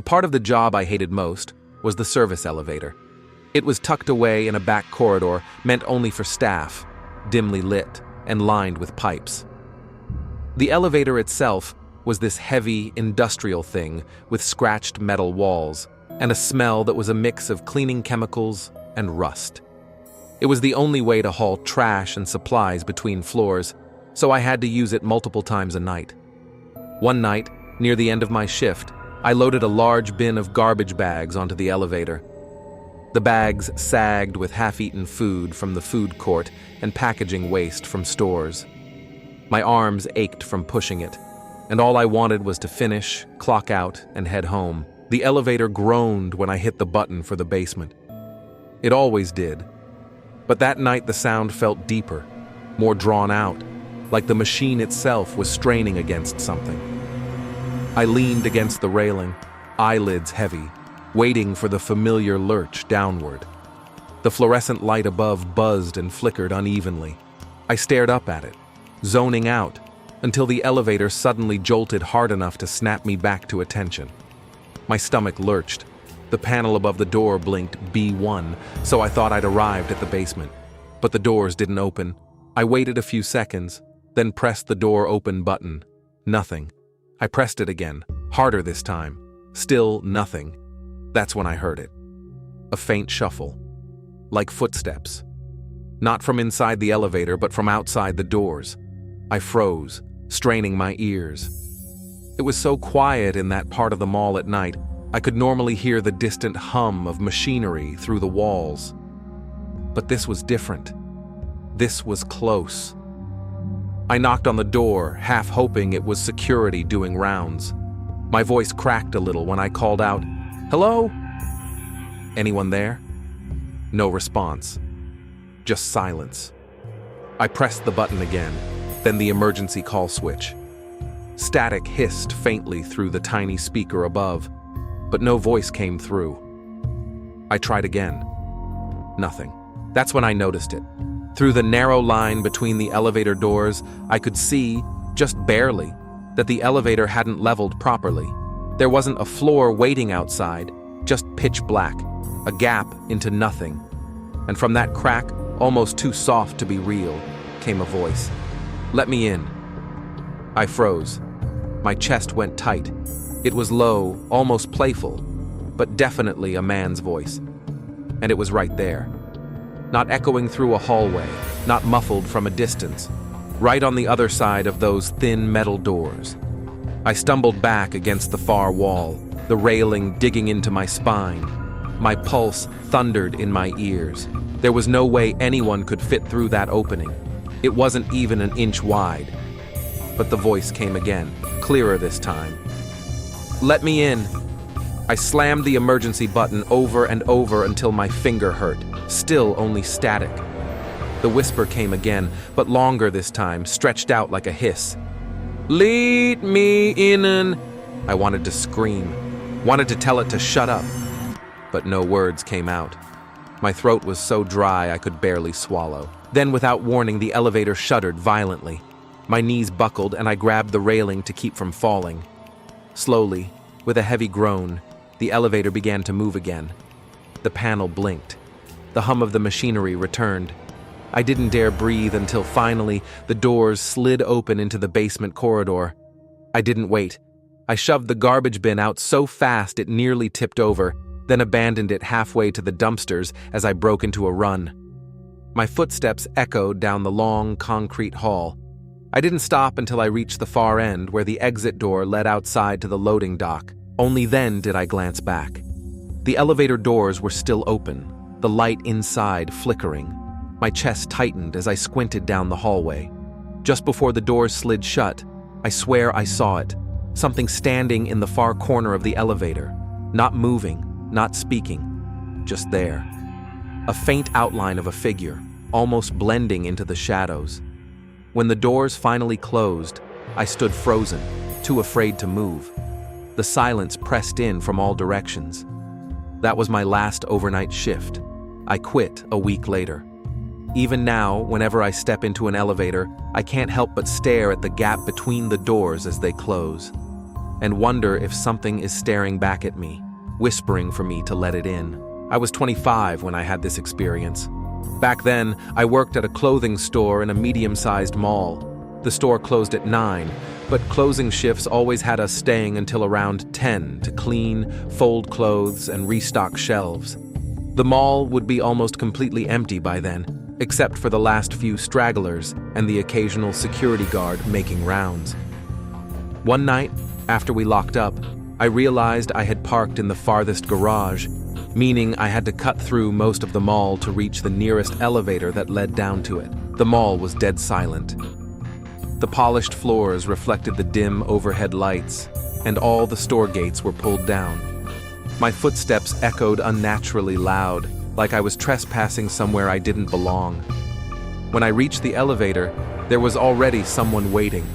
The part of the job I hated most was the service elevator. It was tucked away in a back corridor meant only for staff, dimly lit and lined with pipes. The elevator itself was this heavy, industrial thing with scratched metal walls and a smell that was a mix of cleaning chemicals and rust. It was the only way to haul trash and supplies between floors, so I had to use it multiple times a night. One night, near the end of my shift, I loaded a large bin of garbage bags onto the elevator. The bags sagged with half-eaten food from the food court and packaging waste from stores. My arms ached from pushing it, and all I wanted was to finish, clock out, and head home. The elevator groaned when I hit the button for the basement. It always did. But that night the sound felt deeper, more drawn out, like the machine itself was straining against something. I leaned against the railing, eyelids heavy, waiting for the familiar lurch downward. The fluorescent light above buzzed and flickered unevenly. I stared up at it, zoning out, until the elevator suddenly jolted hard enough to snap me back to attention. My stomach lurched. The panel above the door blinked B1, so I thought I'd arrived at the basement. But the doors didn't open. I waited a few seconds, then pressed the door open button. Nothing. I pressed it again, harder this time. Still nothing. That's when I heard it. A faint shuffle. Like footsteps. Not from inside the elevator, but from outside the doors. I froze, straining my ears. It was so quiet in that part of the mall at night, I could normally hear the distant hum of machinery through the walls. But this was different. This was close. I knocked on the door, half hoping it was security doing rounds. My voice cracked a little when I called out, "Hello? Anyone there?" No response. Just silence. I pressed the button again, then the emergency call switch. Static hissed faintly through the tiny speaker above, but no voice came through. I tried again. Nothing. That's when I noticed it. Through the narrow line between the elevator doors, I could see, just barely, that the elevator hadn't leveled properly. There wasn't a floor waiting outside, just pitch black, a gap into nothing. And from that crack, almost too soft to be real, came a voice. "Let me in." I froze. My chest went tight. It was low, almost playful, but definitely a man's voice. And it was right there. Not echoing through a hallway, not muffled from a distance, right on the other side of those thin metal doors. I stumbled back against the far wall, the railing digging into my spine. My pulse thundered in my ears. There was no way anyone could fit through that opening. It wasn't even an inch wide. But the voice came again, clearer this time. "Let me in." I slammed the emergency button over and over until my finger hurt, still only static. The whisper came again, but longer this time, stretched out like a hiss. "Let me in." I wanted to scream, wanted to tell it to shut up, but no words came out. My throat was so dry I could barely swallow. Then, without warning, the elevator shuddered violently. My knees buckled and I grabbed the railing to keep from falling. Slowly, with a heavy groan, the elevator began to move again. The panel blinked. The hum of the machinery returned. I didn't dare breathe until finally the doors slid open into the basement corridor. I didn't wait. I shoved the garbage bin out so fast it nearly tipped over, then abandoned it halfway to the dumpsters as I broke into a run. My footsteps echoed down the long concrete hall. I didn't stop until I reached the far end where the exit door led outside to the loading dock. Only then did I glance back. The elevator doors were still open, the light inside flickering. My chest tightened as I squinted down the hallway. Just before the doors slid shut, I swear I saw it. Something standing in the far corner of the elevator. Not moving, not speaking. Just there. A faint outline of a figure, almost blending into the shadows. When the doors finally closed, I stood frozen, too afraid to move. The silence pressed in from all directions. That was my last overnight shift. I quit a week later. Even now, whenever I step into an elevator, I can't help but stare at the gap between the doors as they close. and wonder if something is staring back at me, whispering for me to let it in. I was 25 when I had this experience. Back then, I worked at a clothing store in a medium-sized mall. The store closed at 9, but closing shifts always had us staying until around 10 to clean, fold clothes, and restock shelves. The mall would be almost completely empty by then, except for the last few stragglers and the occasional security guard making rounds. One night, after we locked up, I realized I had parked in the farthest garage, meaning I had to cut through most of the mall to reach the nearest elevator that led down to it. The mall was dead silent. The polished floors reflected the dim overhead lights, and all the store gates were pulled down. My footsteps echoed unnaturally loud, like I was trespassing somewhere I didn't belong. When I reached the elevator, there was already someone waiting.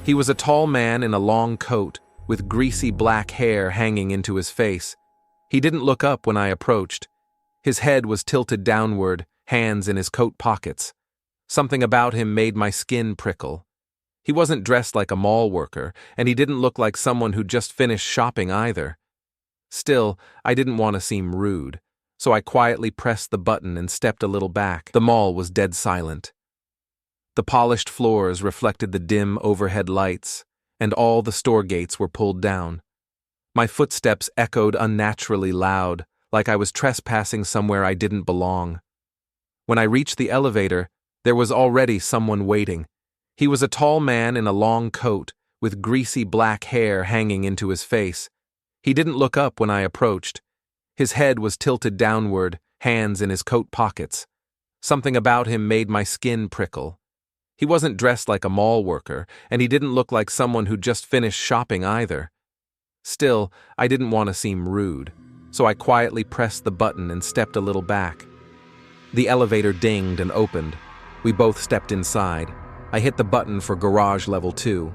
He was a tall man in a long coat, with greasy black hair hanging into his face. He didn't look up when I approached. His head was tilted downward, hands in his coat pockets. Something about him made my skin prickle. He wasn't dressed like a mall worker, and he didn't look like someone who'd just finished shopping either. Still, I didn't want to seem rude, so I quietly pressed the button and stepped a little back. The mall was dead silent. The polished floors reflected the dim overhead lights, and all the store gates were pulled down. My footsteps echoed unnaturally loud, like I was trespassing somewhere I didn't belong. When I reached the elevator, there was already someone waiting. He was a tall man in a long coat, with greasy black hair hanging into his face. He didn't look up when I approached. His head was tilted downward, hands in his coat pockets. Something about him made my skin prickle. He wasn't dressed like a mall worker, and he didn't look like someone who'd just finished shopping either. Still, I didn't want to seem rude, so I quietly pressed the button and stepped a little back. The elevator dinged and opened. We both stepped inside. I hit the button for garage level 2.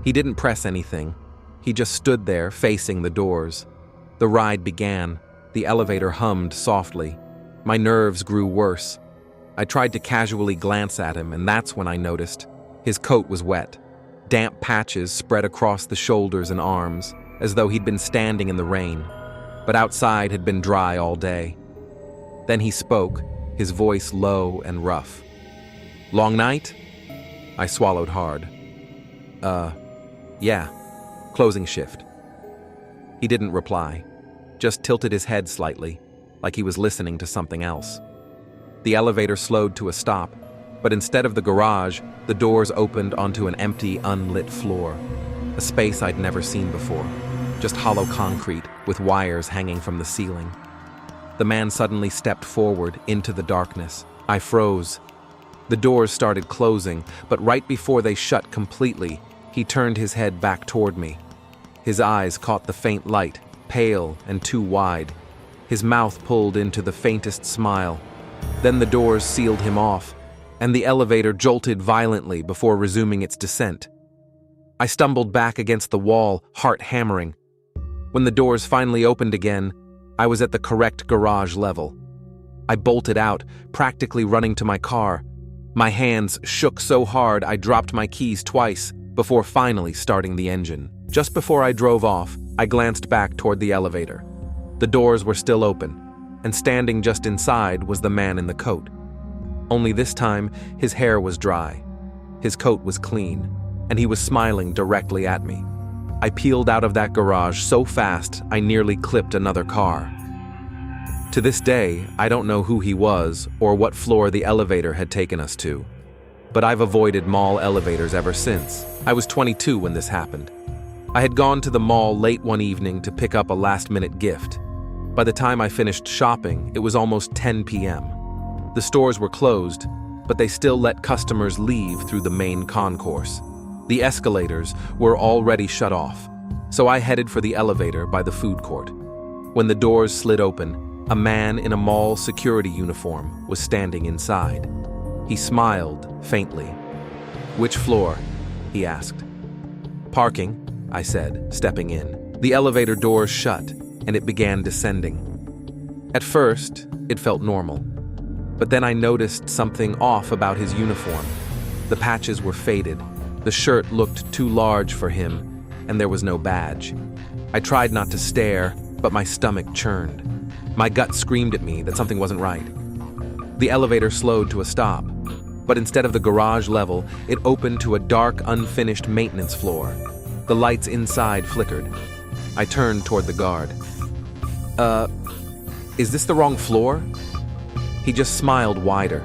He didn't press anything. He just stood there, facing the doors. The ride began. The elevator hummed softly. My nerves grew worse. I tried to casually glance at him, and that's when I noticed. His coat was wet. Damp patches spread across the shoulders and arms, as though he'd been standing in the rain. But outside had been dry all day. Then he spoke, his voice low and rough. "Long night?" I swallowed hard. Yeah. Closing shift." He didn't reply, just tilted his head slightly, like he was listening to something else. The elevator slowed to a stop, but instead of the garage, the doors opened onto an empty, unlit floor. A space I'd never seen before, just hollow concrete with wires hanging from the ceiling. The man suddenly stepped forward into the darkness. I froze. The doors started closing, but right before they shut completely, he turned his head back toward me. His eyes caught the faint light, pale and too wide. His mouth pulled into the faintest smile. Then the doors sealed him off, and the elevator jolted violently before resuming its descent. I stumbled back against the wall, heart hammering. When the doors finally opened again, I was at the correct garage level. I bolted out, practically running to my car. My hands shook so hard I dropped my keys twice before finally starting the engine. Just before I drove off, I glanced back toward the elevator. The doors were still open, and standing just inside was the man in the coat. Only this time, his hair was dry. His coat was clean, and he was smiling directly at me. I peeled out of that garage so fast I nearly clipped another car. To this day, I don't know who he was or what floor the elevator had taken us to. But I've avoided mall elevators ever since. I was 22 when this happened. I had gone to the mall late one evening to pick up a last-minute gift. By the time I finished shopping, it was almost 10 p.m. The stores were closed, but they still let customers leave through the main concourse. The escalators were already shut off, so I headed for the elevator by the food court. When the doors slid open, a man in a mall security uniform was standing inside. He smiled faintly. "Which floor?" he asked. "Parking," I said, stepping in. The elevator doors shut, and it began descending. At first, it felt normal. But then I noticed something off about his uniform. The patches were faded. The shirt looked too large for him, and there was no badge. I tried not to stare, but my stomach churned. My gut screamed at me that something wasn't right. The elevator slowed to a stop, but instead of the garage level, it opened to a dark, unfinished maintenance floor. The lights inside flickered. I turned toward the guard. Is this the wrong floor?" He just smiled wider.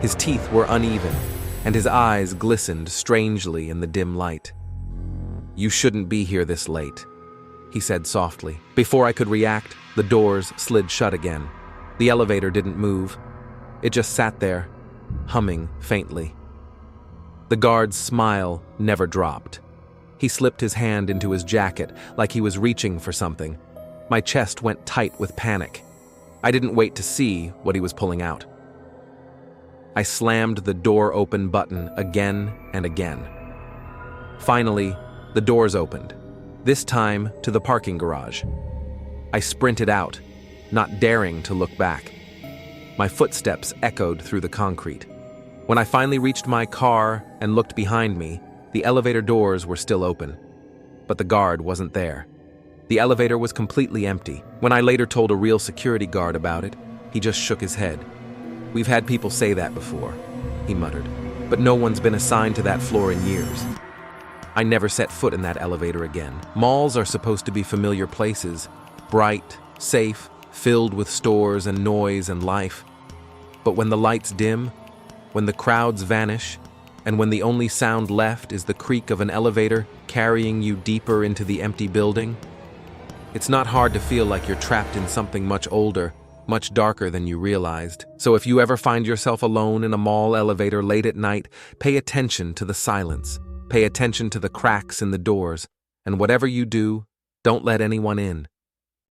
His teeth were uneven, and his eyes glistened strangely in the dim light. "You shouldn't be here this late," he said softly. Before I could react, the doors slid shut again. The elevator didn't move. It just sat there, humming faintly. The guard's smile never dropped. He slipped his hand into his jacket like he was reaching for something. My chest went tight with panic. I didn't wait to see what he was pulling out. I slammed the door open button again and again. Finally, the doors opened, this time to the parking garage. I sprinted out, not daring to look back. My footsteps echoed through the concrete. When I finally reached my car and looked behind me, the elevator doors were still open, but the guard wasn't there. The elevator was completely empty. When I later told a real security guard about it, he just shook his head. "We've had people say that before," he muttered, "but no one's been assigned to that floor in years." I never set foot in that elevator again. Malls are supposed to be familiar places, bright, safe, filled with stores and noise and life. But when the lights dim, when the crowds vanish, and when the only sound left is the creak of an elevator carrying you deeper into the empty building, it's not hard to feel like you're trapped in something much older, much darker than you realized. So if you ever find yourself alone in a mall elevator late at night, pay attention to the silence. Pay attention to the cracks in the doors, and whatever you do, don't let anyone in.